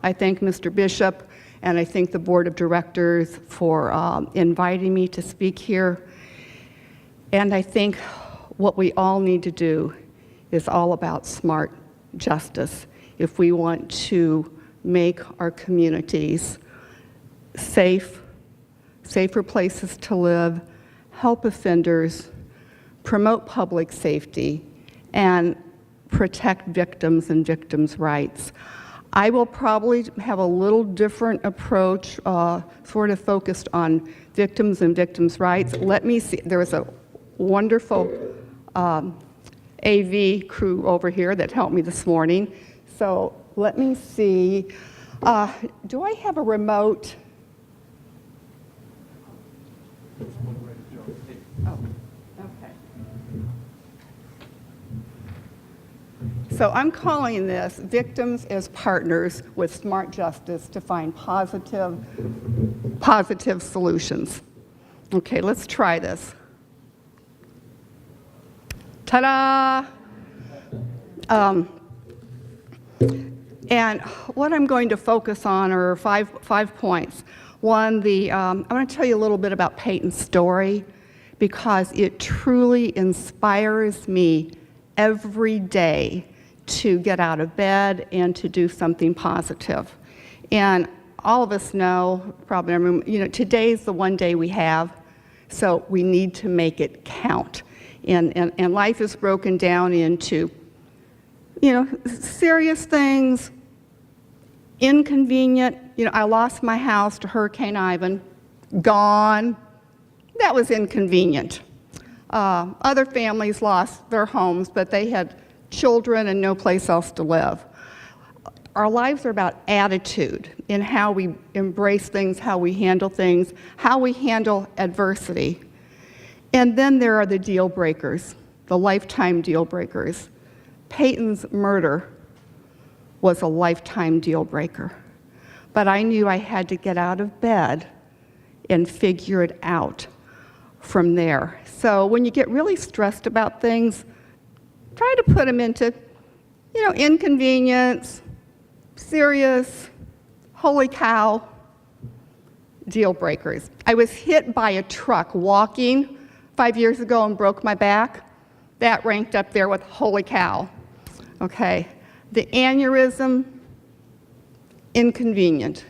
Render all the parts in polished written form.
I thank Mr. Bishop, and I thank the Board of Directors for inviting me to speak here. And I think what we all need to do is all about smart justice if we want to make our communities safer places to live, help offenders, promote public safety, and protect victims and victims' rights. I will probably have a little different approach, sort of focused on victims and victims' rights. Let me see, there was a wonderful AV crew over here that helped me this morning. So let me see, do I have a remote? Oh, okay. So I'm calling this Victims as Partners with Smart Justice to find positive solutions. Okay, let's try this. Ta-da! And what I'm going to focus on are five points. One, I'm going to tell you a little bit about Peyton's story because it truly inspires me every day to get out of bed and to do something positive. And all of us know, probably, today's the one day we have, so we need to make it count. And life is broken down into, serious things, inconvenient. I lost my house to Hurricane Ivan, gone. That was inconvenient. Other families lost their homes, but they had children and no place else to live. Our lives are about attitude in how we embrace things, how we handle things, how we handle adversity. And then there are the deal breakers, the lifetime deal breakers. Peyton's murder was a lifetime deal breaker. But I knew I had to get out of bed and figure it out from there. So when you get really stressed about things, try to put them into, inconvenience, serious, holy cow, deal breakers. I was hit by a truck walking 5 years ago and broke my back. That ranked up there with holy cow. Okay, the aneurysm, inconvenient.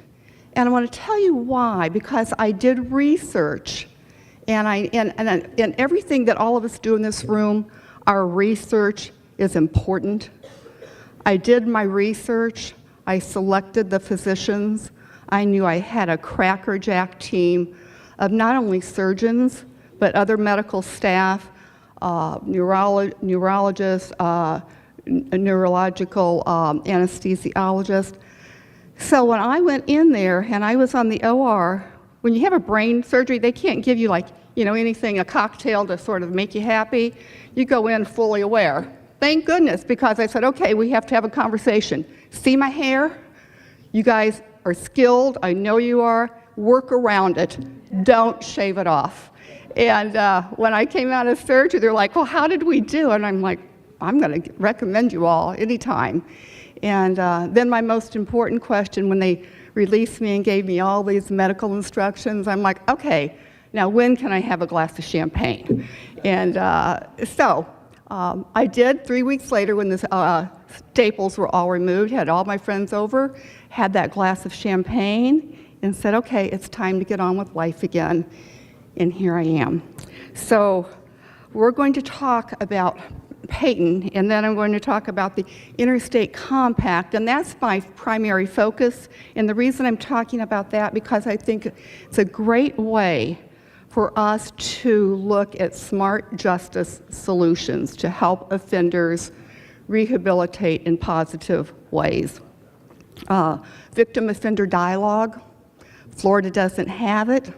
And I want to tell you why, because I did research, and everything that all of us do in this room, our research is important. I did my research. I selected the physicians. I knew I had a crackerjack team of not only surgeons, but other medical staff, neurologists, neurological anesthesiologists. So when I went in there and I was on the OR, when you have a brain surgery, they can't give you anything, a cocktail to sort of make you happy. You go in fully aware. Thank goodness, because I said, okay, we have to have a conversation. See my hair? You guys are skilled, I know you are. Work around it. Don't shave it off. And when I came out of surgery, they're like, well, how did we do? And I'm like, I'm going to recommend you all anytime. And then my most important question, when they released me and gave me all these medical instructions, I'm like, okay, now when can I have a glass of champagne? And so I did. 3 weeks later, when the staples were all removed, had all my friends over, had that glass of champagne, and said, okay, it's time to get on with life again. And here I am. So we're going to talk about Peyton, and then I'm going to talk about the Interstate Compact, and that's my primary focus. And the reason I'm talking about that, because I think it's a great way for us to look at smart justice solutions to help offenders rehabilitate in positive ways. Victim-offender dialogue, Florida doesn't have it.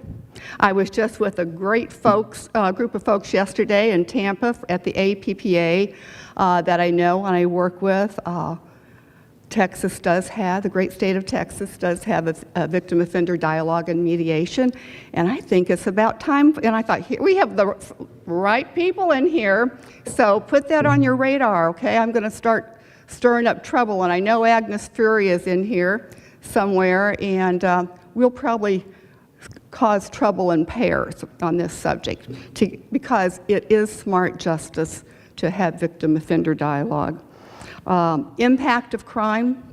I was just with a great group of folks yesterday in Tampa at the APPA that I know and I work with. Texas does have, the great state of Texas does have a victim offender dialogue and mediation, and I think it's about time, and I thought, here, we have the right people in here, so put that on your radar, okay? I'm going to start stirring up trouble, and I know Agnes Fury is in here, somewhere, and we'll probably cause trouble in pairs on this subject because it is smart justice to have victim-offender dialogue. Impact of crime,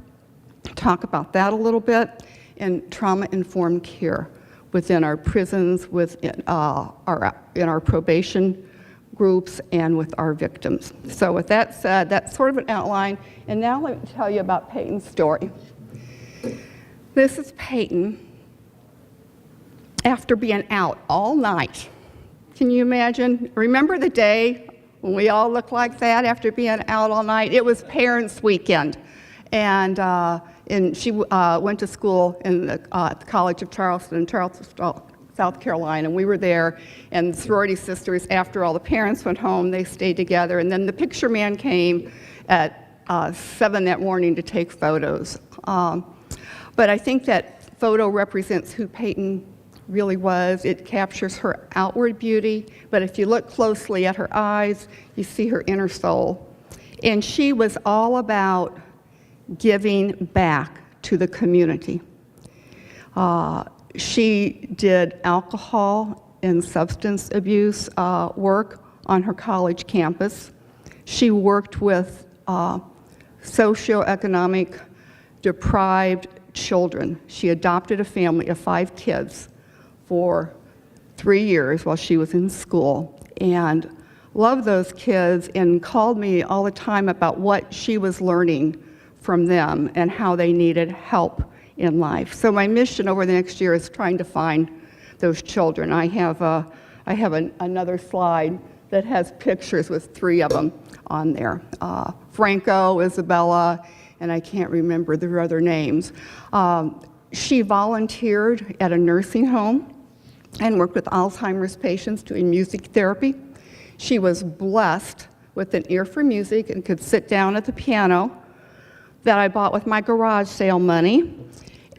talk about that a little bit, and trauma-informed care within our prisons, in our probation groups, and with our victims. So with that said, that's sort of an outline, and now let me tell you about Peyton's story. This is Peyton after being out all night. Can you imagine? Remember the day when we all looked like that after being out all night? It was Parents' Weekend, and she went to school in the College of Charleston in Charleston, South Carolina, and we were there, and the sorority sisters, after all the parents went home, they stayed together, and then the picture man came at 7 that morning to take photos. But I think that photo represents who Peyton really was. It captures her outward beauty, but if you look closely at her eyes, you see her inner soul. And she was all about giving back to the community. She did alcohol and substance abuse work on her college campus. She worked with socioeconomic deprived children. She adopted a family of 5 kids for 3 years while she was in school, and loved those kids and called me all the time about what she was learning from them and how they needed help in life. So my mission over the next year is trying to find those children. I have another slide that has pictures with 3 of them on there. Franco, Isabella, and I can't remember their other names. She volunteered at a nursing home and worked with Alzheimer's patients doing music therapy. She was blessed with an ear for music and could sit down at the piano that I bought with my garage sale money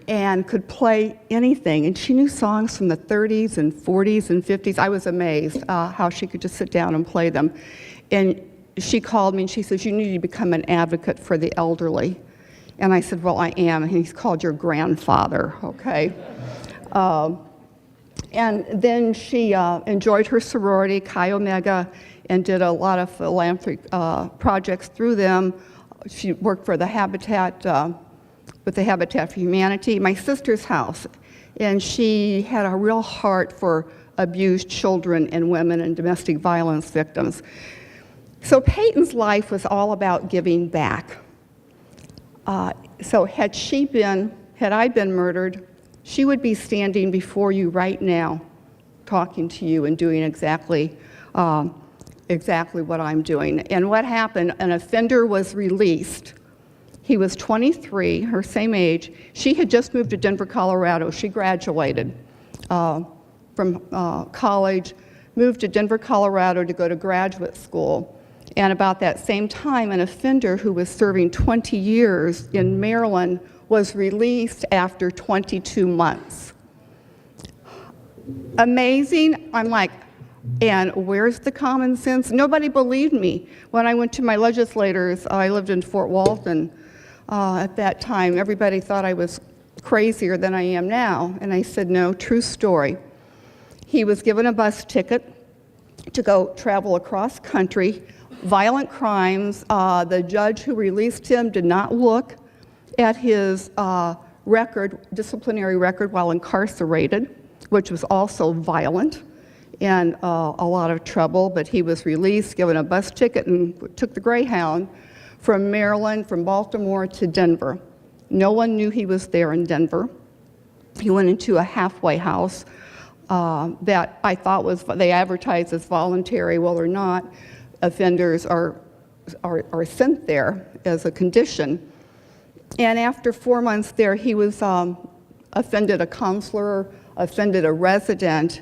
and could play anything. And she knew songs from the 30s and 40s and 50s. I was amazed how she could just sit down and play them. And she called me and she says, "You need to become an advocate for the elderly." And I said, "Well, I am." And he's called your grandfather, okay? And then she enjoyed her sorority, Chi Omega, and did a lot of philanthropic projects through them. She worked for the Habitat, with the Habitat for Humanity, my sister's house, and she had a real heart for abused children and women and domestic violence victims. So Peyton's life was all about giving back. So had I been murdered, she would be standing before you right now, talking to you and doing exactly what I'm doing. And what happened, an offender was released. He was 23, her same age. She had just moved to Denver, Colorado. She graduated from college, moved to Denver, Colorado to go to graduate school. And about that same time, an offender who was serving 20 years in Maryland was released after 22 months. Amazing. I'm like, and where's the common sense? Nobody believed me. When I went to my legislators, I lived in Fort Walton at that time. Everybody thought I was crazier than I am now. And I said, no, true story. He was given a bus ticket to go travel across country, violent crimes. The judge who released him did not look at his disciplinary record while incarcerated, which was also violent and a lot of trouble, but he was released, given a bus ticket, and took the Greyhound from Maryland, from Baltimore to Denver. No one knew he was there in Denver. He went into a halfway house that I thought they advertised as voluntary. Well, they're not. Offenders are sent there as a condition. And after 4 months there, he was offended a counselor, offended a resident.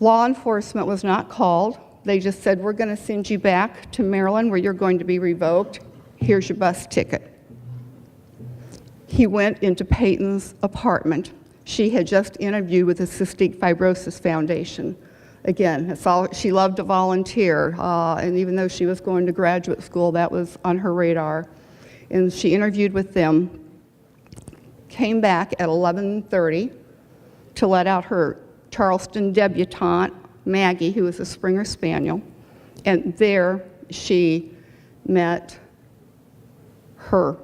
Law enforcement was not called. They just said, we're going to send you back to Maryland where you're going to be revoked. Here's your bus ticket. He went into Peyton's apartment. She had just interviewed with the Cystic Fibrosis Foundation. Again, that's all, she loved to volunteer, and even though she was going to graduate school, that was on her radar. And she interviewed with them, came back at 11:30 to let out her Charleston debutante, Maggie, who was a Springer Spaniel, and there she met her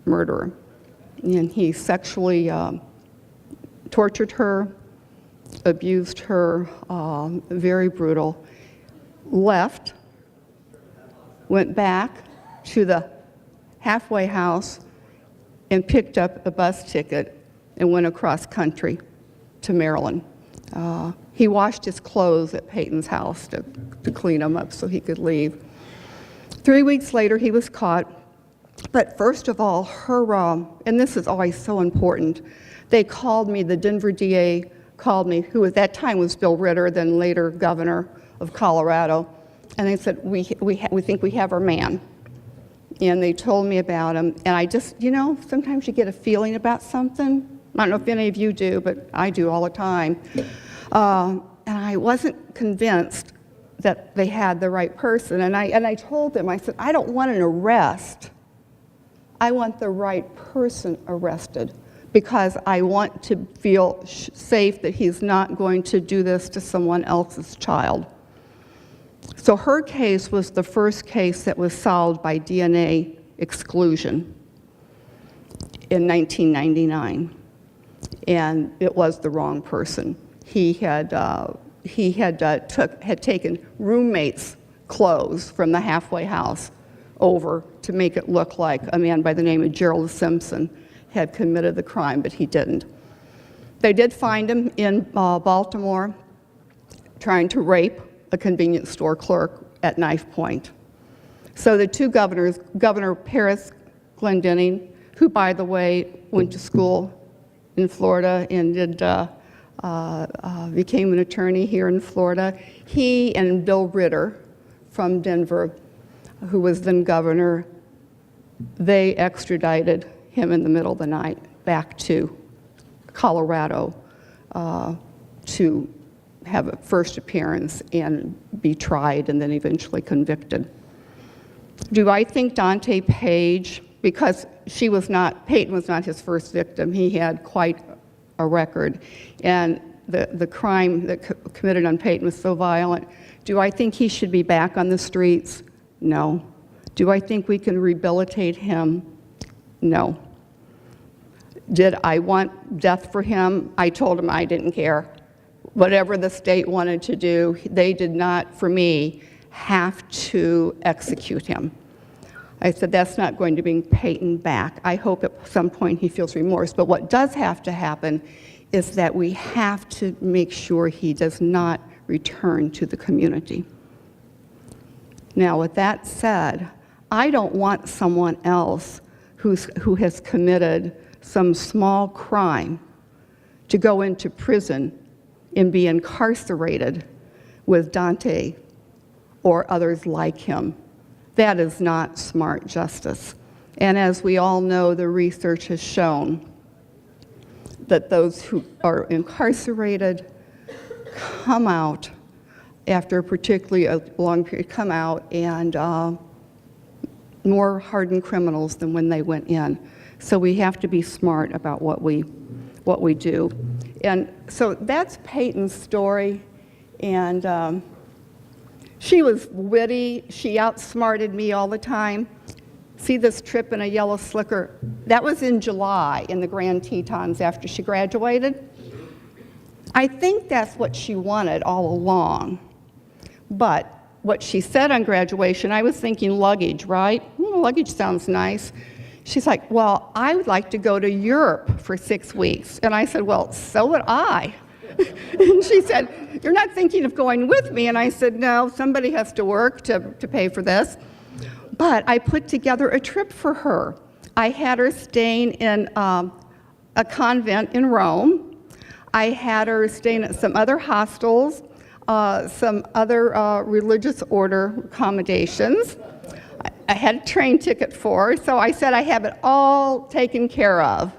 murderer. And he sexually tortured her, abused her, very brutal, left, went back to the halfway house and picked up a bus ticket and went across country to Maryland. He washed his clothes at Peyton's house to clean them up so he could leave. 3 weeks later, he was caught. But first of all, her, and this is always so important, they called me, the Denver DA called me, who at that time was Bill Ritter, then later governor of Colorado, and they said, we think we have our man. And they told me about him, and I just, sometimes you get a feeling about something. I don't know if any of you do, but I do all the time. And I wasn't convinced that they had the right person. And I told them, I said, I don't want an arrest. I want the right person arrested because I want to feel safe that he's not going to do this to someone else's child. So her case was the first case that was solved by DNA exclusion in 1999. And it was the wrong person. He had taken roommates' clothes from the halfway house over to make it look like a man by the name of Gerald Simpson had committed the crime, but he didn't. They did find him in Baltimore trying to rape a convenience store clerk at knife point. So the two governors, Governor Paris Glendenning, who, by the way, went to school in Florida and became an attorney here in Florida, he and Bill Ritter from Denver, who was then governor, they extradited him in the middle of the night back to Colorado to have a first appearance and be tried and then eventually convicted. Do I think Dante Page, because Peyton was not his first victim, he had quite a record, and the crime that committed on Peyton was so violent, do I think he should be back on the streets? No. Do I think we can rehabilitate him? No. Did I want death for him? I told him I didn't care. Whatever the state wanted to do, they did not, for me, have to execute him. I said, that's not going to bring Peyton back. I hope at some point he feels remorse. But what does have to happen is that we have to make sure he does not return to the community. Now, with that said, I don't want someone else who has committed some small crime to go into prison and be incarcerated with Dante or others like him. That is not smart justice. And as we all know, the research has shown that those who are incarcerated come out after particularly a long period, come out and more hardened criminals than when they went in. So we have to be smart about what we do. And so that's Peyton's story. And she was witty. She outsmarted me all the time. See this trip in a yellow slicker? That was in July in the Grand Tetons after she graduated. I think that's what she wanted all along. But what she said on graduation, I was thinking luggage, right? Luggage sounds nice. She's like, well, I would like to go to Europe for 6 weeks. And I said, well, so would I. And she said, you're not thinking of going with me? And I said, no, somebody has to work to pay for this. But I put together a trip for her. I had her staying in a convent in Rome. I had her staying at some other hostels, some other religious order accommodations. I had a train ticket for her, so I said I have it all taken care of.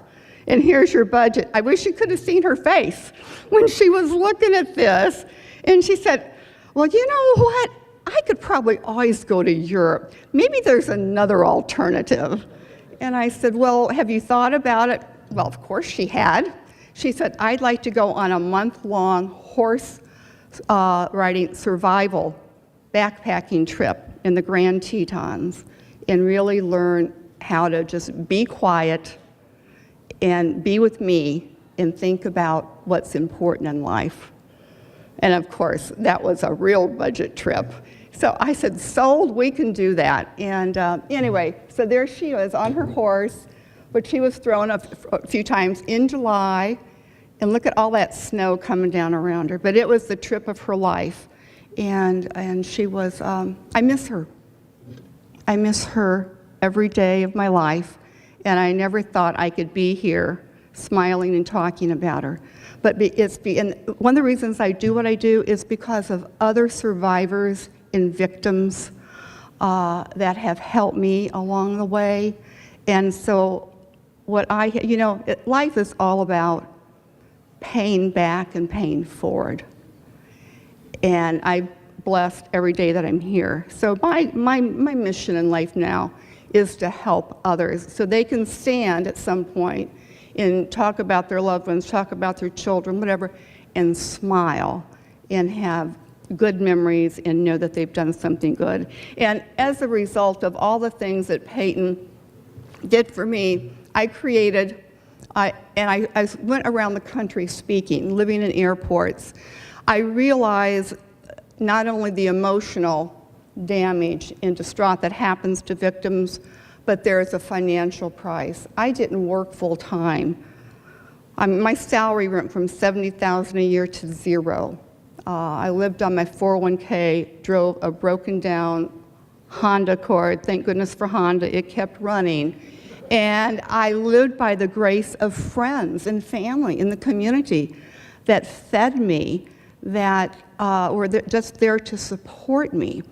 And here's your budget. I wish you could have seen her face when she was looking at this. And she said, well, you know what? I could probably always go to Europe. Maybe there's another alternative. And I said, well, have you thought about it? Well, of course she had. She said, I'd like to go on a month-long horse riding survival backpacking trip in the Grand Tetons and really learn how to just be quiet and be with me and think about what's important in life. And of course, that was a real budget trip. So I said, sold, we can do that. And anyway, so there she was on her horse, but she was thrown a few times in July, and look at all that snow coming down around her. But it was the trip of her life. And she was, I miss her. I miss her every day of my life, and I never thought I could be here smiling and talking about her. But and one of the reasons I do what I do is because of other survivors and victims that have helped me along the way. And so life is all about paying back and paying forward. And I'm blessed every day that I'm here. So my mission in life now is to help others so they can stand at some point and talk about their loved ones, talk about their children, whatever, and smile and have good memories and know that they've done something good. And as a result of all the things that Peyton did for me, I went around the country speaking, living in airports. I realized not only the emotional damage and distraught that happens to victims, but there's a financial price. I didn't work full time. My salary went from $70,000 a year to zero. I lived on my 401k, drove a broken down Honda Accord. Thank goodness for Honda, it kept running. And I lived by the grace of friends and family in the community that fed me, that were just there to support me.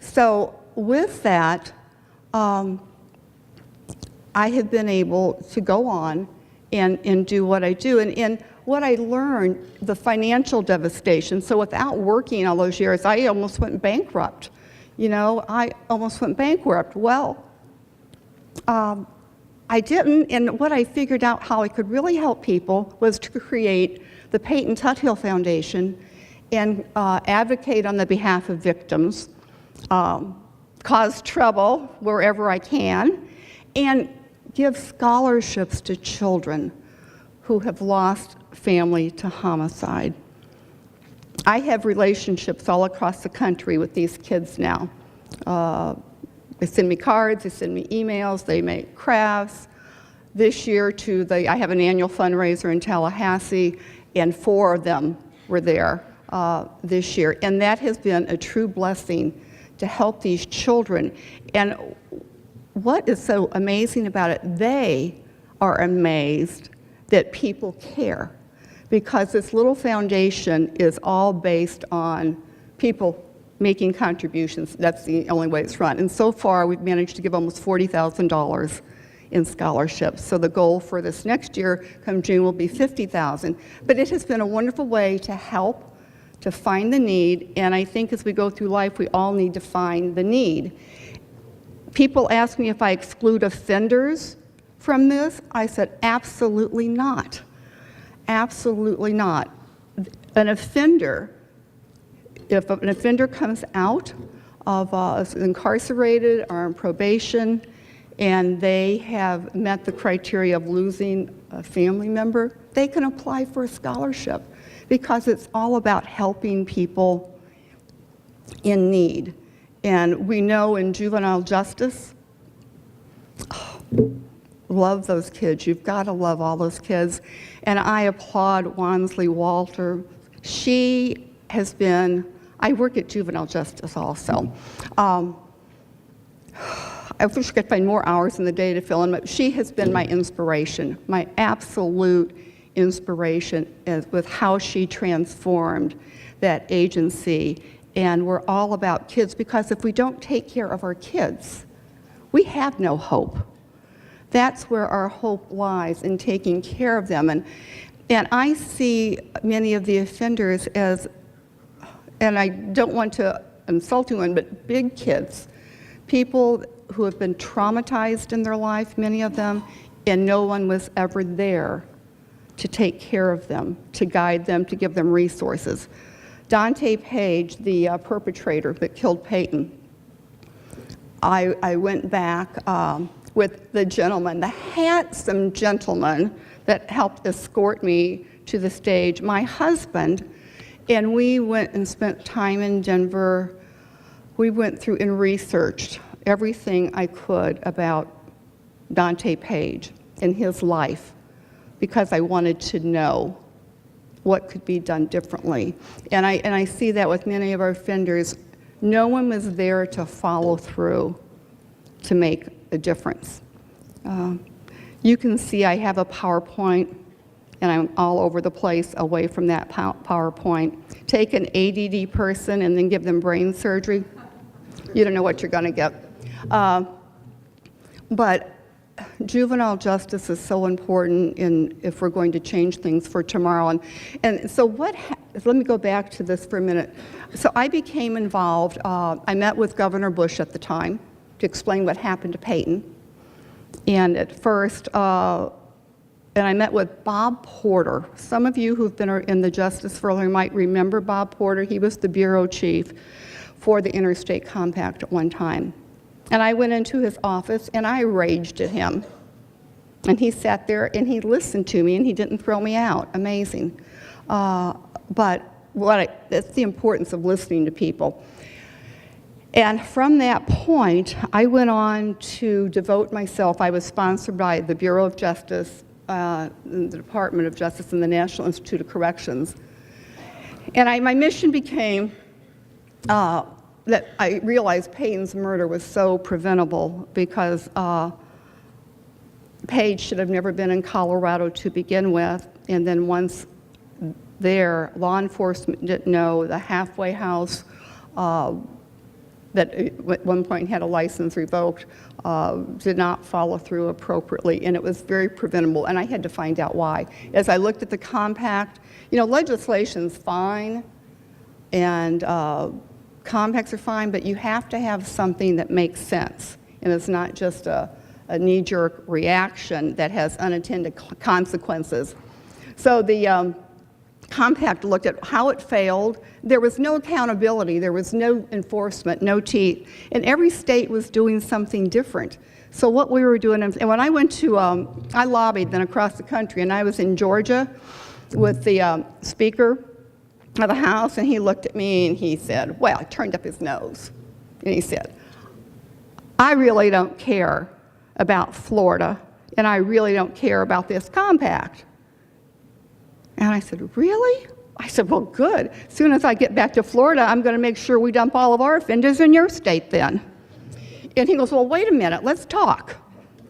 So with that, I have been able to go on and do what I do. And what I learned, the financial devastation, so without working all those years, I almost went bankrupt. I almost went bankrupt. Well, I didn't, and what I figured out how I could really help people was to create the Peyton Tuthill Foundation and advocate on the behalf of victims, cause trouble wherever I can, and give scholarships to children who have lost family to homicide. I have relationships all across the country with these kids now. They send me cards, they send me emails, they make crafts. This year, I have an annual fundraiser in Tallahassee, and 4 of them were there this year. And that has been a true blessing to help these children. And what is so amazing about it, they are amazed that people care, because this little foundation is all based on people making contributions. That's the only way it's run. And so far, we've managed to give almost $40,000 in scholarships. So the goal for this next year, come June, will be $50,000. But it has been a wonderful way to help, to find the need, and I think as we go through life, we all need to find the need. People ask me if I exclude offenders from this. I said, absolutely not. Absolutely not. An offender, if an offender comes out of incarcerated or on probation and they have met the criteria of losing a family member, they can apply for a scholarship, because it's all about helping people in need. And we know in juvenile justice, love those kids. You've got to love all those kids. And I applaud Wansley Walter. She has been, I work at juvenile justice also. I wish I could find more hours in the day to fill in, but she has been my inspiration, my absolute inspiration with how she transformed that agency. And we're all about kids, because if we don't take care of our kids, we have no hope. That's where our hope lies, in taking care of them. And I see many of the offenders as, and I don't want to insult anyone, but big kids, people who have been traumatized in their life, many of them, and no one was ever there to take care of them, to guide them, to give them resources. Dante Page, the perpetrator that killed Peyton, I went back with the gentleman, the handsome gentleman that helped escort me to the stage, my husband, and we went and spent time in Denver. We went through and researched everything I could about Dante Page and his life because I wanted to know what could be done differently. And I see that with many of our offenders. No one was there to follow through to make a difference. You can see I have a PowerPoint, and I'm all over the place away from that PowerPoint. Take an ADD person and then give them brain surgery. You don't know what you're going to get. But juvenile justice is so important if we're going to change things for tomorrow. And so let me go back to this for a minute. So I became involved. I met with Governor Bush at the time to explain what happened to Peyton. And at first, and I met with Bob Porter. Some of you who've been in the Justice for All might remember Bob Porter. He was the bureau chief for the Interstate Compact at one time. And I went into his office and I raged at him. And he sat there and he listened to me and he didn't throw me out. Amazing. But that's the importance of listening to people. And from that point, I went on to devote myself. I was sponsored by the Bureau of Justice, the Department of Justice, and the National Institute of Corrections. And my mission became that I realized Peyton's murder was so preventable because Page should have never been in Colorado to begin with. And then once there, law enforcement didn't know the halfway house that at one point had a license revoked, did not follow through appropriately, and it was very preventable, and I had to find out why. As I looked at the compact, legislation's fine, and compacts are fine, but you have to have something that makes sense, and it's not just a knee-jerk reaction that has unintended consequences. So the compact looked at how it failed. There was no accountability, there was no enforcement, no teeth, and every state was doing something different. So what we were doing, and when I went to, I lobbied then across the country, and I was in Georgia with the Speaker of the House, and he looked at me and he said, well, he turned up his nose, and he said, I really don't care about Florida, and I really don't care about this compact. And I said, really? I said, well, good. As soon as I get back to Florida, I'm going to make sure we dump all of our offenders in your state then. And he goes, well, wait a minute, let's talk.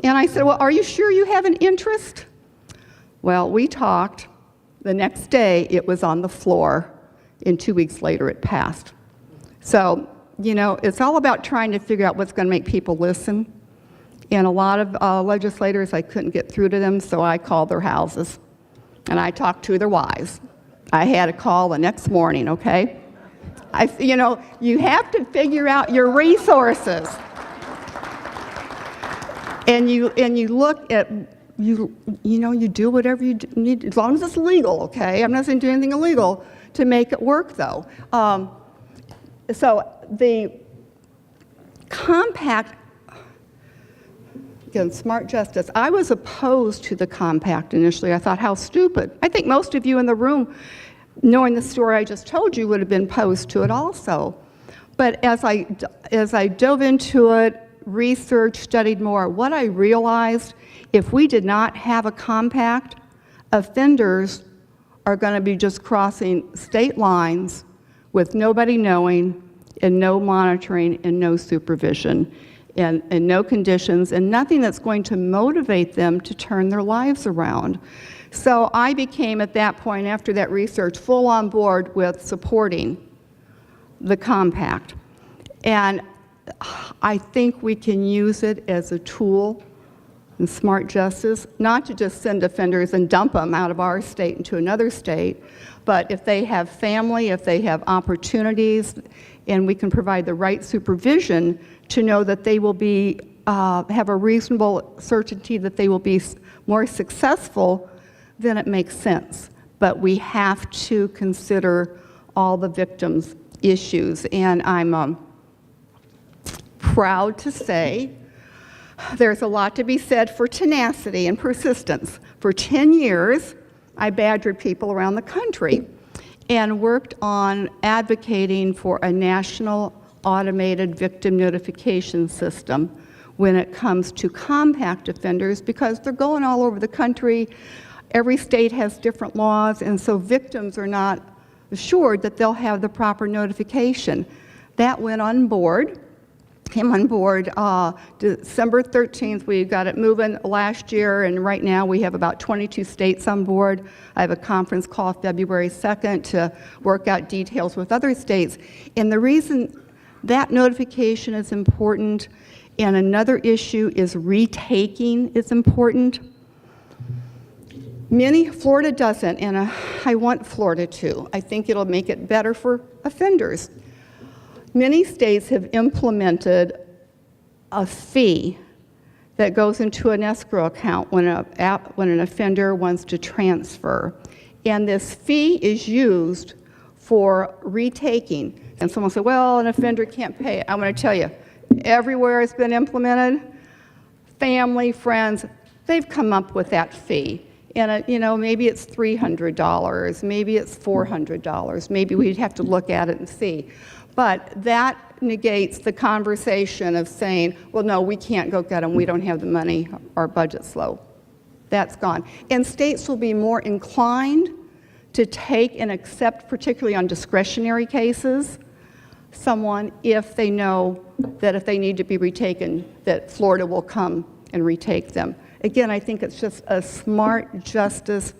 And I said, well, are you sure you have an interest? Well, we talked. The next day, it was on the floor, and 2 weeks later, it passed. So, it's all about trying to figure out what's going to make people listen. And a lot of legislators, I couldn't get through to them, so I called their houses. And I talked to their wives. I had a call the next morning, okay? You have to figure out your resources. And you look at, you do whatever you need, as long as it's legal, okay? I'm not saying do anything illegal to make it work, though. So the compact, again, smart justice. I was opposed to the compact initially. I thought, how stupid. I think most of you in the room, knowing the story I just told you, would have been opposed to it also. But as I dove into it, researched, studied more, what I realized, if we did not have a compact, offenders are going to be just crossing state lines with nobody knowing and no monitoring and no supervision. And no conditions, and nothing that's going to motivate them to turn their lives around. So I became, at that point, after that research, full on board with supporting the compact. And I think we can use it as a tool in smart justice, not to just send offenders and dump them out of our state into another state, but if they have family, if they have opportunities, and we can provide the right supervision to know that they will be have a reasonable certainty that they will be more successful, then it makes sense. But we have to consider all the victims' issues. And I'm proud to say there's a lot to be said for tenacity and persistence. For 10 years, I badgered people around the country and worked on advocating for a national automated victim notification system when it comes to compact offenders, because they're going all over the country. Every state has different laws, and so victims are not assured that they'll have the proper notification. That came on board December 13th. We got it moving last year, and right now we have about 22 states on board. I have a conference call February 2nd to work out details with other states. And the reason that notification is important, and another issue is retaking is important. Florida doesn't, and I want Florida to. I think it'll make it better for offenders. Many states have implemented a fee that goes into an escrow account when an offender wants to transfer. And this fee is used for retaking. And someone said, well, an offender can't pay it. I'm going to tell you, everywhere it's been implemented, family, friends, they've come up with that fee. And maybe it's $300, maybe it's $400, maybe we'd have to look at it and see. But that negates the conversation of saying, well, no, we can't go get them, we don't have the money, our budget's low. That's gone. And states will be more inclined to take and accept, particularly on discretionary cases, someone if they know that if they need to be retaken, that Florida will come and retake them. Again, I think it's just a smart justice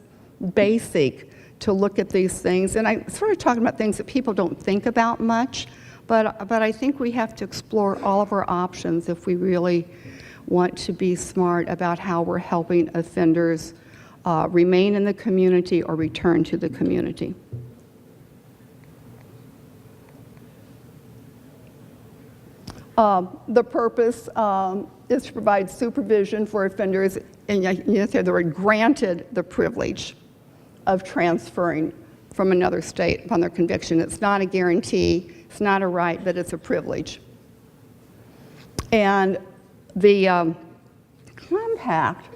basic to look at these things. And I'm sort of talking about things that people don't think about much, but I think we have to explore all of our options if we really want to be smart about how we're helping offenders remain in the community or return to the community. The purpose is to provide supervision for offenders, and you say the word granted the privilege of transferring from another state upon their conviction. It's not a guarantee, it's not a right, but it's a privilege. And the compact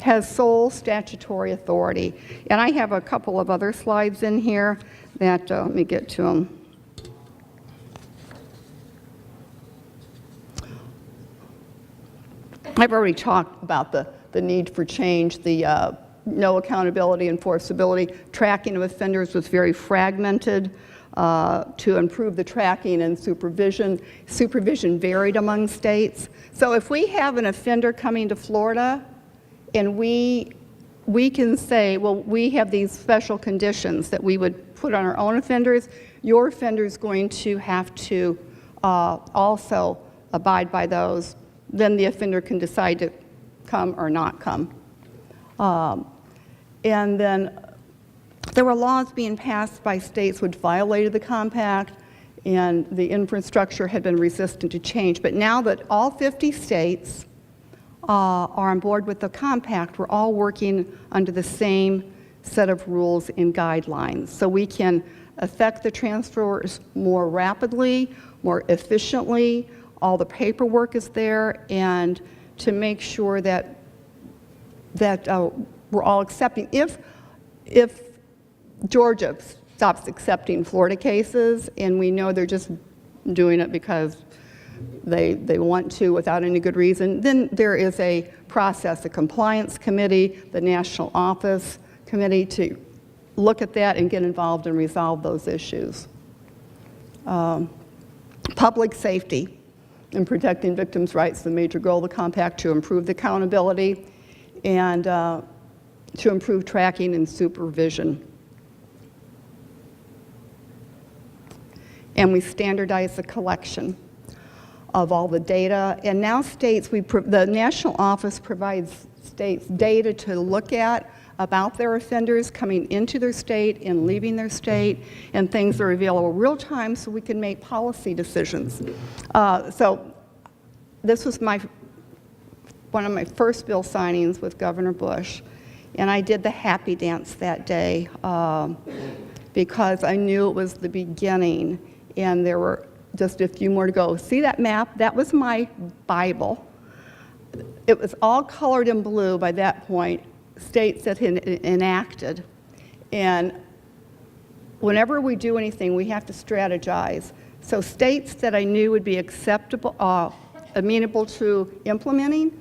has sole statutory authority. And I have a couple of other slides in here that, let me get to them. I've already talked about the need for change, the no accountability, enforceability. Tracking of offenders was very fragmented. To improve the tracking and supervision. Supervision varied among states. So if we have an offender coming to Florida and we can say, well, we have these special conditions that we would put on our own offenders, your offender's going to have to also abide by those. Then the offender can decide to come or not come. And then there were laws being passed by states which violated the compact, and the infrastructure had been resistant to change. But now that all 50 states are on board with the compact, we're all working under the same set of rules and guidelines. So we can affect the transfers more rapidly, more efficiently. All the paperwork is there, and to make sure that we're all accepting. If Georgia stops accepting Florida cases, and we know they're just doing it because they want to without any good reason, then there is a process, a compliance committee, the National Office Committee, to look at that and get involved and resolve those issues. Public safety and protecting victims' rights, the major goal of the compact, to improve the accountability and to improve tracking and supervision. And we standardize the collection of all the data. And now states, the National Office provides states data to look at about their offenders coming into their state and leaving their state, and things are available real time so we can make policy decisions. So this was one of my first bill signings with Governor Bush, and I did the happy dance that day because I knew it was the beginning, and there were just a few more to go. See that map? That was my Bible. It was all colored in blue by that point, states that had enacted. And whenever we do anything, we have to strategize. So states that I knew would be acceptable, amenable to implementing,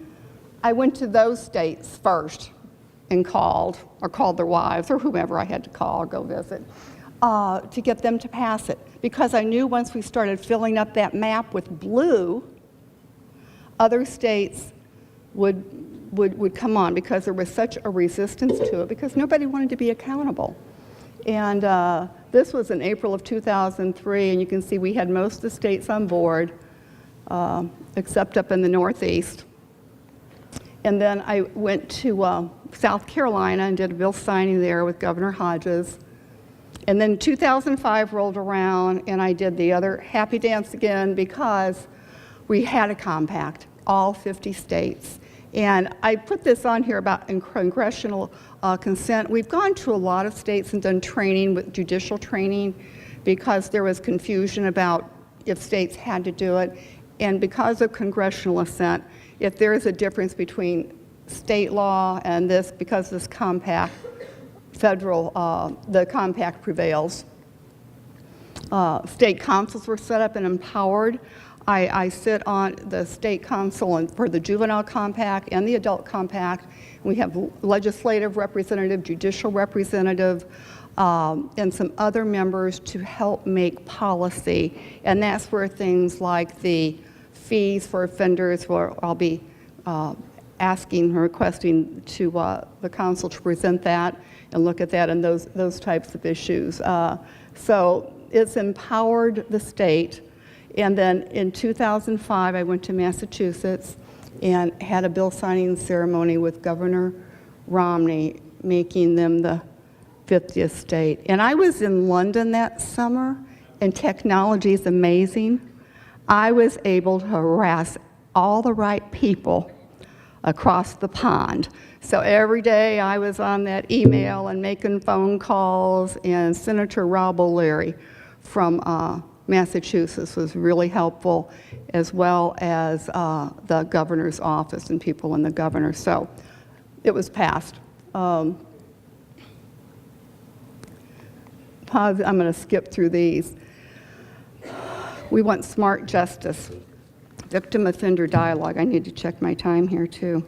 I went to those states first and called their wives or whomever I had to call or go visit to get them to pass it. Because I knew once we started filling up that map with blue, other states would come on because there was such a resistance to it because nobody wanted to be accountable. And this was in April of 2003, and you can see we had most of the states on board, except up in the Northeast. And then I went to South Carolina and did a bill signing there with Governor Hodges. And then 2005 rolled around, and I did the other happy dance again because we had a compact, all 50 states. And I put this on here about congressional consent. We've gone to a lot of states and done training, with judicial training, because there was confusion about if states had to do it. And because of congressional assent, if there is a difference between state law and this, because this compact, the compact prevails. State councils were set up and empowered. I sit on the state council for the juvenile compact and the adult compact. We have legislative representative, judicial representative, and some other members to help make policy. And that's where things like the fees for offenders, where I'll be asking or requesting to the council to present that and look at that and those types of issues. So it's empowered the state. And then in 2005, I went to Massachusetts and had a bill signing ceremony with Governor Romney, making them the 50th state. And I was in London that summer, and technology is amazing. I was able to harass all the right people across the pond. So every day I was on that email and making phone calls, and Senator Rob O'Leary from Massachusetts was really helpful, as well as the governor's office and people in the governor. So it was passed. I'm going to skip through these. We want smart justice, victim offender dialogue. I need to check my time here too.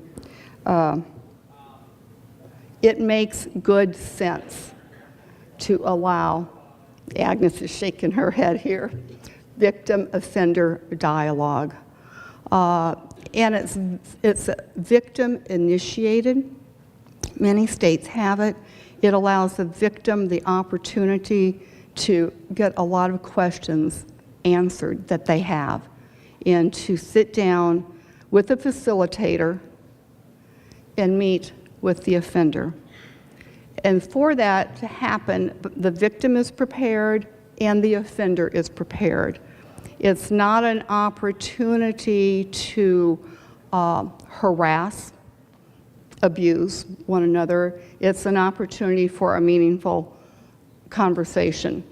It makes good sense to allow, Agnes is shaking her head here, victim offender dialogue. And it's victim initiated. Many states have it. It allows the victim the opportunity to get a lot of questions answered that they have, and to sit down with a facilitator and meet with the offender. And for that to happen, the victim is prepared and the offender is prepared. It's not an opportunity to harass, abuse one another. It's an opportunity for a meaningful conversation.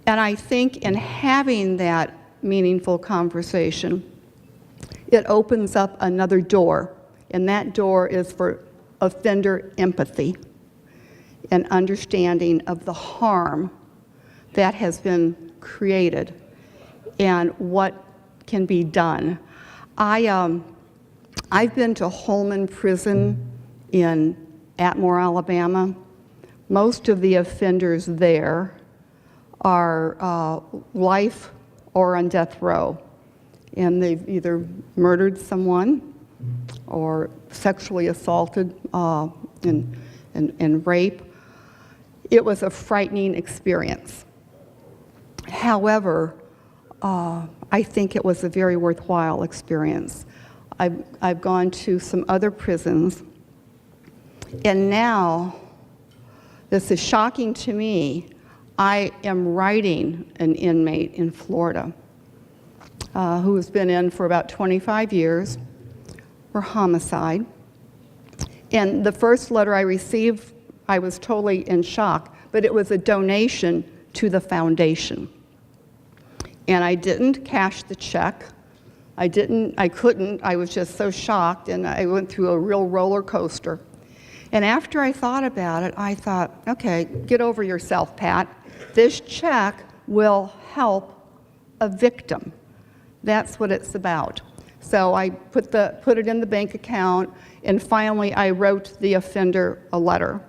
And I think in having that meaningful conversation, it opens up another door, and that door is for offender empathy and understanding of the harm that has been created and what can be done. I've been to Holman Prison in Atmore, Alabama. Most of the offenders there are life or on death row, and they've either murdered someone or sexually assaulted and rape. It was a frightening experience. However, I think it was a very worthwhile experience. I've gone to some other prisons, and now, this is shocking to me, I am writing an inmate in Florida who has been in for about 25 years for homicide. And the first letter I received, I was totally in shock, but it was a donation to the foundation. And I didn't cash the check. I couldn't, I was just so shocked, and I went through a real roller coaster. And after I thought about it, I thought, okay, get over yourself, Pat. This check will help a victim. That's what it's about. So I put it in the bank account, and finally I wrote the offender a letter.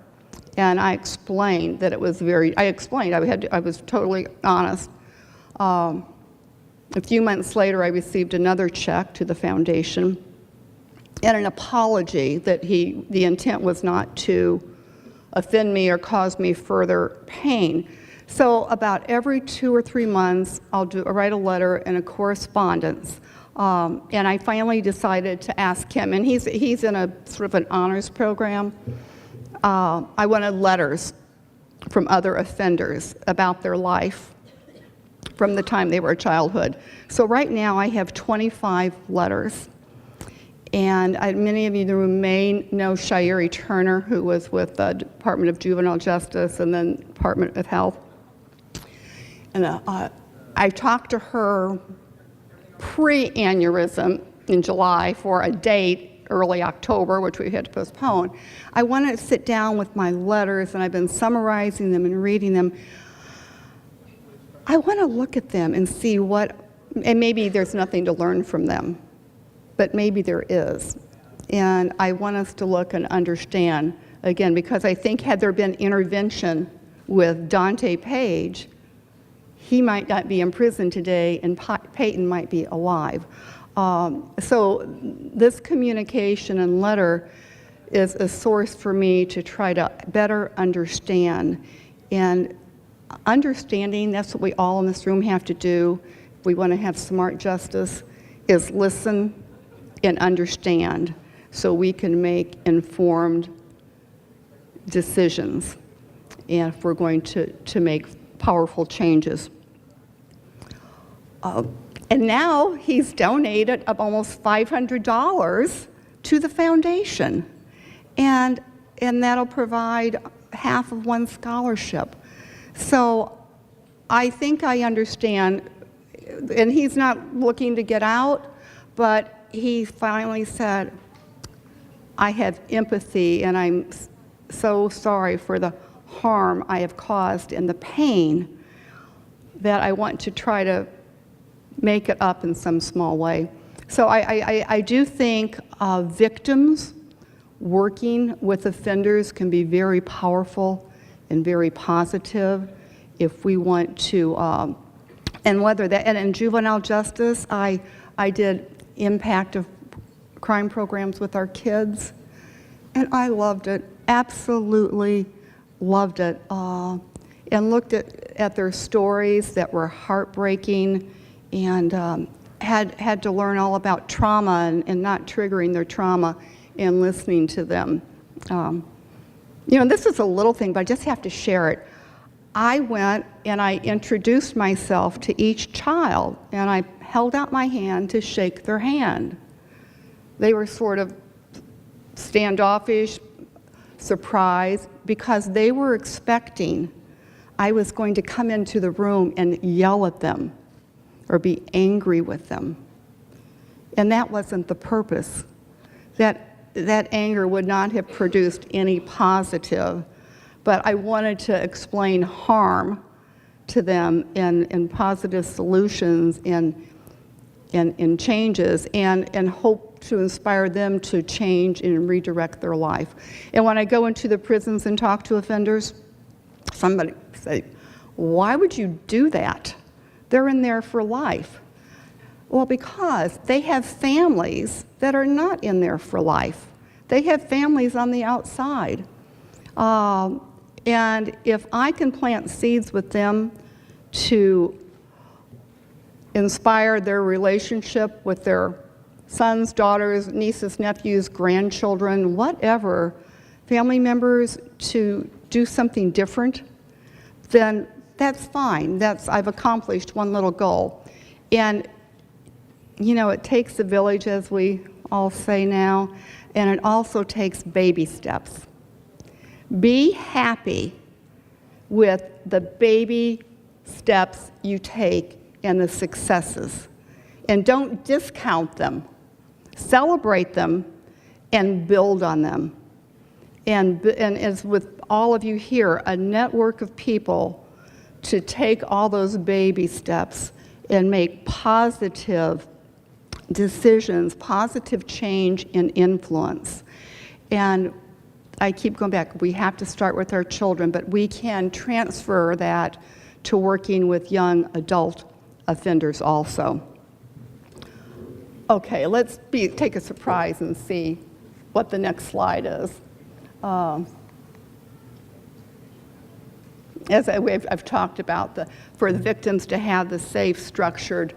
And I explained that it was I was totally honest. A few months later, I received another check to the foundation and an apology that the intent was not to offend me or cause me further pain. So about every 2 or 3 months, I'll write a letter and a correspondence. And I finally decided to ask him, and he's in a sort of an honors program. I wanted letters from other offenders about their life from the time they were childhood. So right now I have 25 letters. And many of you in the room may know Sha'iri Turner, who was with the Department of Juvenile Justice and then Department of Health. And I talked to her pre-aneurysm in July for a date, early October, which we had to postpone. I wanted to sit down with my letters, and I've been summarizing them and reading them. I want to look at them and see and maybe there's nothing to learn from them, but maybe there is. And I want us to look and understand, again, because I think had there been intervention with Dante Page, he might not be in prison today, and Peyton might be alive. So this communication and letter is a source for me to try to better understand. And understanding, that's what we all in this room have to do if we want to have smart justice, is listen and understand so we can make informed decisions and if we're going to make powerful changes. And now he's donated almost $500 to the foundation, and that'll provide half of one scholarship. So I think I understand, and he's not looking to get out, but he finally said, I have empathy, and I'm so sorry for the harm I have caused and the pain that I want to try to make it up in some small way. So I do think victims working with offenders can be very powerful and very positive if we want to, and whether that, and in juvenile justice, I did impact of crime programs with our kids, and I loved it, absolutely loved it, and looked at their stories that were heartbreaking, and had to learn all about trauma and not triggering their trauma and listening to them. This is a little thing, but I just have to share it. I went and I introduced myself to each child, and I held out my hand to shake their hand. They were sort of standoffish, surprised, because they were expecting I was going to come into the room and yell at them or be angry with them. And that wasn't the purpose. That anger would not have produced any positive, but I wanted to explain harm to them and positive solutions and changes, and hope to inspire them to change and redirect their life. And when I go into the prisons and talk to offenders, somebody say, why would you do that? They're in there for life. Well, because they have families that are not in there for life. They have families on the outside. And if I can plant seeds with them to inspire their relationship with their sons, daughters, nieces, nephews, grandchildren, whatever, family members, to do something different, then that's fine. I've accomplished one little goal. And you know, it takes a village, as we all say now, and it also takes baby steps. Be happy with the baby steps you take and the successes. And don't discount them. Celebrate them and build on them. And as with all of you here, a network of people to take all those baby steps and make positive decisions, positive change and influence. And I keep going back, we have to start with our children, but we can transfer that to working with young adult offenders also. Okay, let's take a surprise and see what the next slide is. As I've talked about, for the victims to have the safe, structured,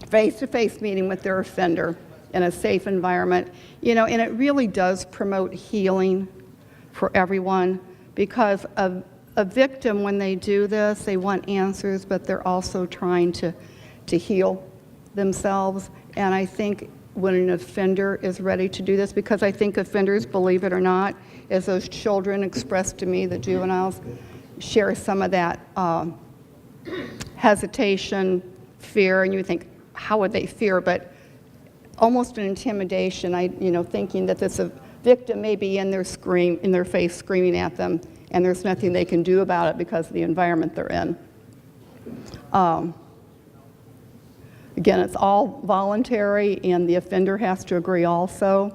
face-to-face meeting with their offender in a safe environment, you know, and it really does promote healing for everyone, because a victim, when they do this, they want answers, but they're also trying to heal themselves. And I think when an offender is ready to do this, because I think offenders, believe it or not, as those children expressed to me, the juveniles, share some of that hesitation, fear, and you think, how would they fear? But almost an intimidation, thinking that this victim may be in their face screaming at them, and there's nothing they can do about it because of the environment they're in. Again, it's all voluntary, and the offender has to agree also.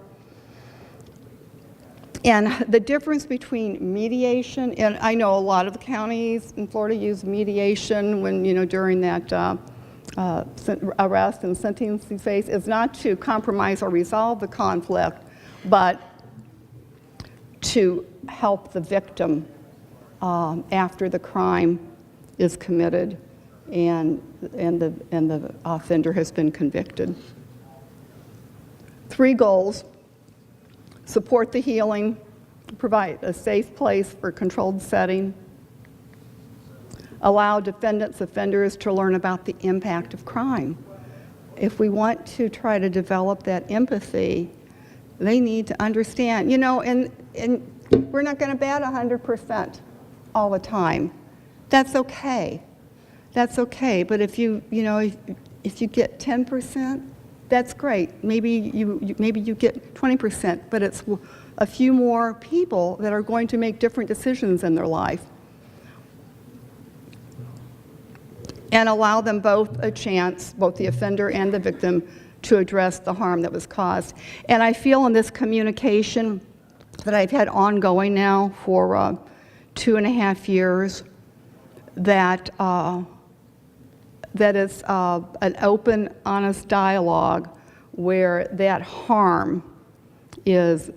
And the difference between mediation, and I know a lot of the counties in Florida use mediation when, during that arrest and sentencing phase, is not to compromise or resolve the conflict, but to help the victim after the crime is committed and the offender has been convicted. 3 goals: support the healing, provide a safe place for controlled setting, allow defendants, offenders to learn about the impact of crime. If we want to try to develop that empathy, they need to understand, and we're not going to bat 100% all the time. That's okay. That's okay. But if you get 10%, that's great. Maybe you get 20%, but it's a few more people that are going to make different decisions in their life. And allow them both a chance, both the offender and the victim, to address the harm that was caused. And I feel in this communication that I've had ongoing now for 2.5 years, that it's an open, honest dialogue where that harm is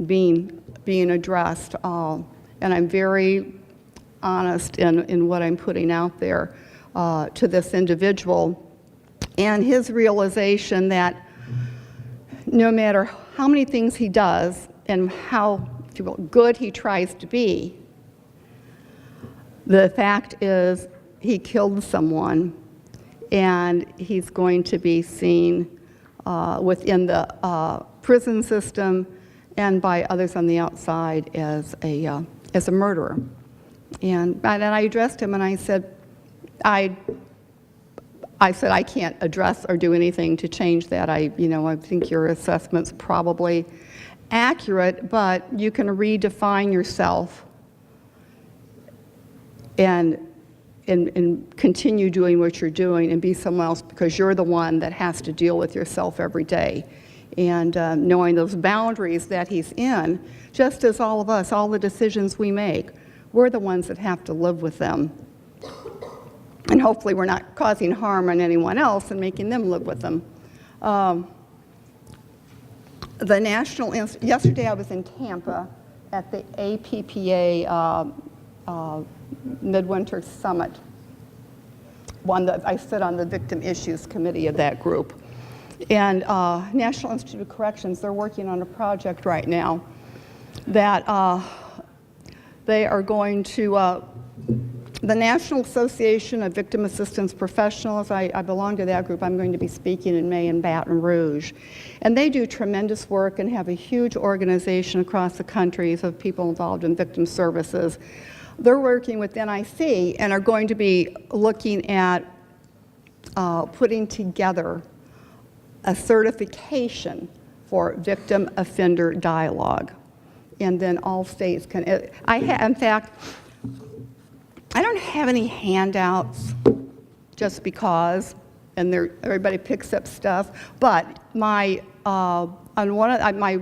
being addressed. And I'm very honest in what I'm putting out there to this individual, and his realization that no matter how many things he does and how, if you will, good he tries to be, the fact is he killed someone, and he's going to be seen within the prison system and by others on the outside as a murderer. And I addressed him and I said, I can't address or do anything to change that. I think your assessment's probably accurate, but you can redefine yourself and continue doing what you're doing and be someone else, because you're the one that has to deal with yourself every day. And knowing those boundaries that he's in, just as all of us, all the decisions we make, we're the ones that have to live with them. And hopefully we're not causing harm on anyone else and making them live with them. Yesterday I was in Tampa at the APPA Midwinter Summit. I sit on the Victim Issues Committee of that group. And National Institute of Corrections, they're working on a project right now that they are going to The National Association of Victim Assistance Professionals, I belong to that group. I'm going to be speaking in May in Baton Rouge. And they do tremendous work and have a huge organization across the country of people involved in victim services. They're working with NIC and are going to be looking at putting together a certification for victim offender dialogue. And then all states can, in fact, I don't have any handouts just because, and everybody picks up stuff, but my, on one of my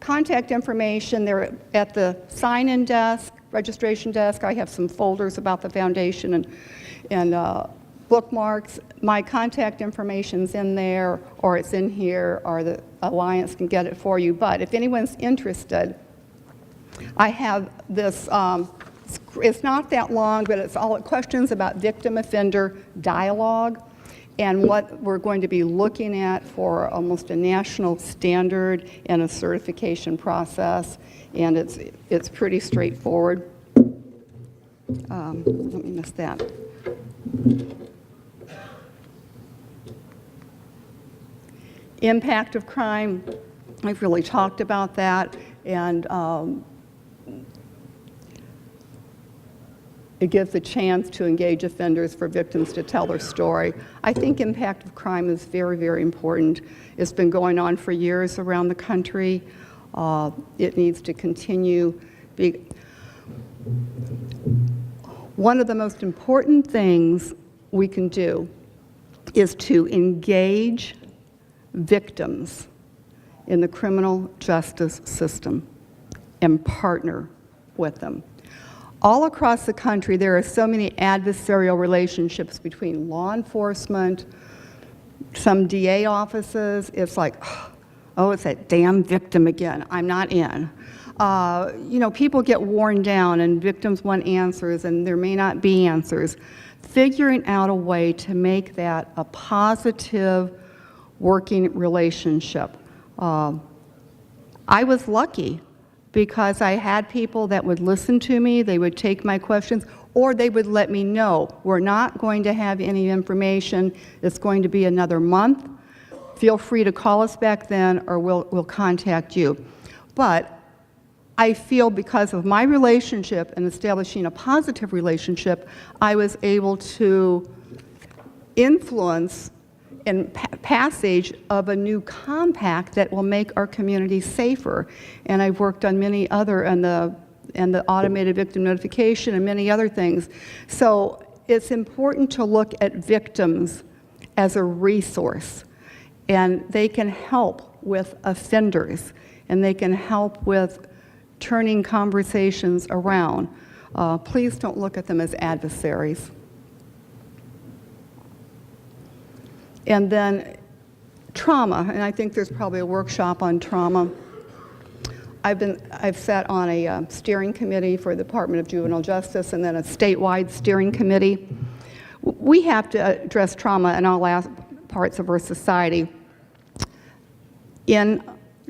contact information, they're at the sign-in desk, registration desk. I have some folders about the foundation and bookmarks. My contact information's in there, or it's in here, or the Alliance can get it for you. But if anyone's interested, I have this, it's not that long, but it's all questions about victim offender dialogue and what we're going to be looking at for almost a national standard and a certification process. And it's pretty straightforward. Let me miss that. Impact of crime, I've really talked about that, and it gives a chance to engage offenders for victims to tell their story. I think impact of crime is very, very important. It's been going on for years around the country. It needs to continue. One of the most important things we can do is to engage victims in the criminal justice system and partner with them. All across the country, there are so many adversarial relationships between law enforcement, some DA offices. It's like, oh, it's that damn victim again. I'm not in. People get worn down and victims want answers and there may not be answers. Figuring out a way to make that a positive working relationship. I was lucky because I had people that would listen to me, they would take my questions, or they would let me know, we're not going to have any information, it's going to be another month. Feel free to call us back then, or we'll contact you. But I feel because of my relationship and establishing a positive relationship, I was able to influence and passage of a new compact that will make our community safer. And I've worked on many other, and the automated victim notification and many other things. So it's important to look at victims as a resource, and they can help with offenders, and they can help with turning conversations around. Please don't look at them as adversaries. And then trauma, and I think there's probably a workshop on trauma. I've sat on a steering committee for the Department of Juvenile Justice and then a statewide steering committee. We have to address trauma in all parts of our society. In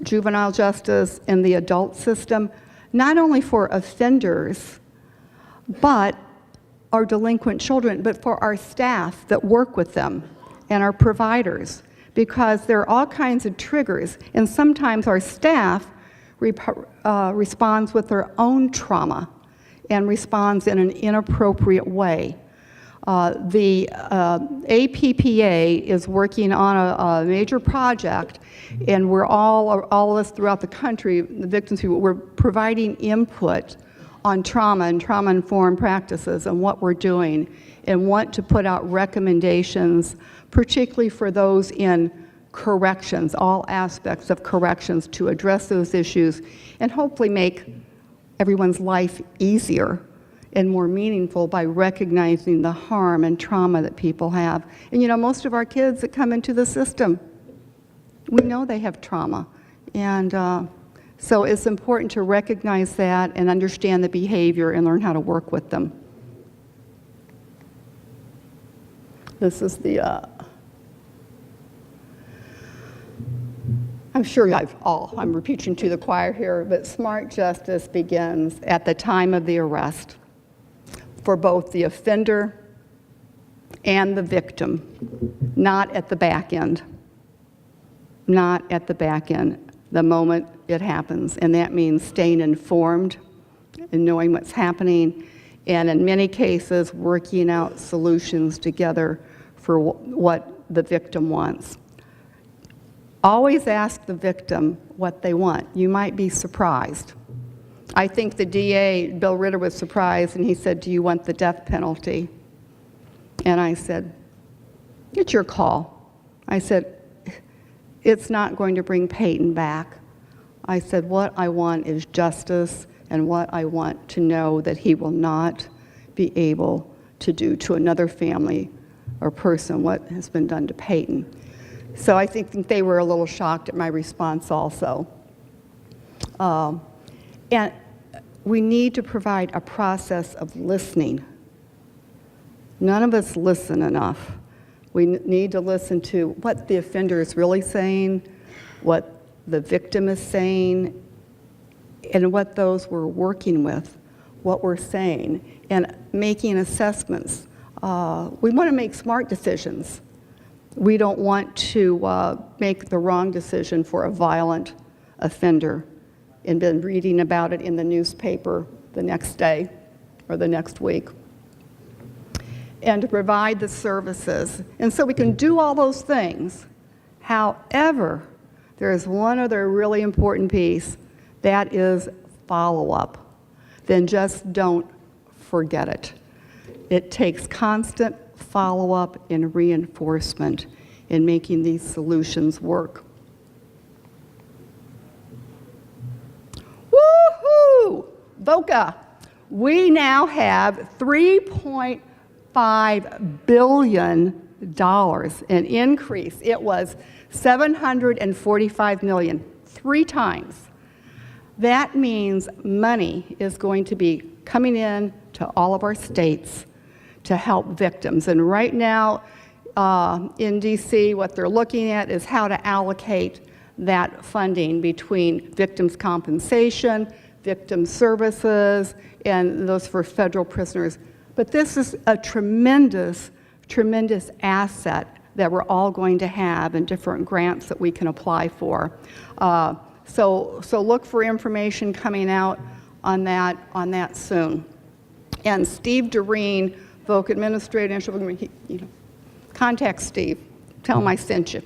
juvenile justice, in the adult system, not only for offenders, but our delinquent children, but for our staff that work with them and our providers, because there are all kinds of triggers, and sometimes our staff responds with their own trauma and responds in an inappropriate way. The APPA is working on a major project, and we're all of us throughout the country, the victims, we're providing input on trauma and trauma-informed practices and what we're doing, and want to put out recommendations, particularly for those in corrections, all aspects of corrections, to address those issues and hopefully make everyone's life easier and more meaningful by recognizing the harm and trauma that people have. And most of our kids that come into the system, we know they have trauma. And so it's important to recognize that and understand the behavior and learn how to work with them. This is the, I'm sure I'm repeating to the choir here, but smart justice begins at the time of the arrest. for both the offender and the victim, not at the back end. Not at the back end, the moment it happens. And that means staying informed and knowing what's happening, and in many cases, working out solutions together for what the victim wants. Always ask the victim what they want. You might be surprised. I think the DA, Bill Ritter, was surprised, and he said, "Do you want the death penalty?" And I said, "It's your call." I said, "It's not going to bring Peyton back." I said, "What I want is justice, and what I want to know that he will not be able to do to another family or person what has been done to Peyton." So I think they were a little shocked at my response also. And we need to provide a process of listening. None of us listen enough. We need to listen to what the offender is really saying, what the victim is saying, and what those we're working with, what we're saying, and making assessments. We want to make smart decisions. We don't want to make the wrong decision for a violent offender and been reading about it in the newspaper the next day or the next week. And to provide the services. And so we can do all those things. However, there is one other really important piece, that is follow-up. Then just don't forget it. It takes constant follow-up and reinforcement in making these solutions work. Woohoo! VOCA. We now have $3.5 billion, an increase. It was $745 million, 3 times. That means money is going to be coming in to all of our states to help victims. And right now in DC, what they're looking at is how to allocate that funding between victims' compensation, victim services, and those for federal prisoners. But this is a tremendous, tremendous asset that we're all going to have and different grants that we can apply for. So look for information coming out on that soon. And Steve Doreen, VOC Administrator, contact Steve. Tell him I sent you.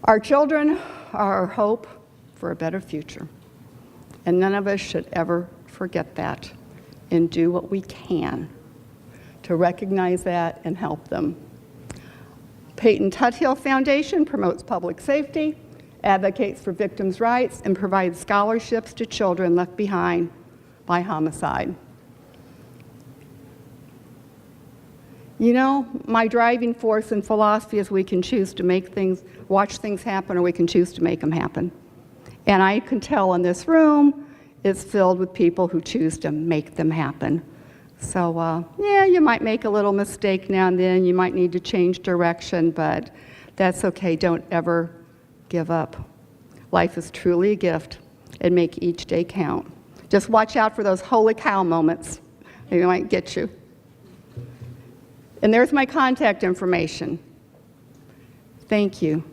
Our children are our hope for a better future. And none of us should ever forget that and do what we can to recognize that and help them. Peyton Tuthill Foundation promotes public safety, advocates for victims' rights, and provides scholarships to children left behind by homicide. You know, my driving force and philosophy is we can choose to make things, watch things happen, or we can choose to make them happen. And I can tell in this room, it's filled with people who choose to make them happen. So, yeah, you might make a little mistake now and then. You might need to change direction, but that's okay. Don't ever give up. Life is truly a gift, and make each day count. Just watch out for those holy cow moments. They might get you. And there's my contact information. Thank you.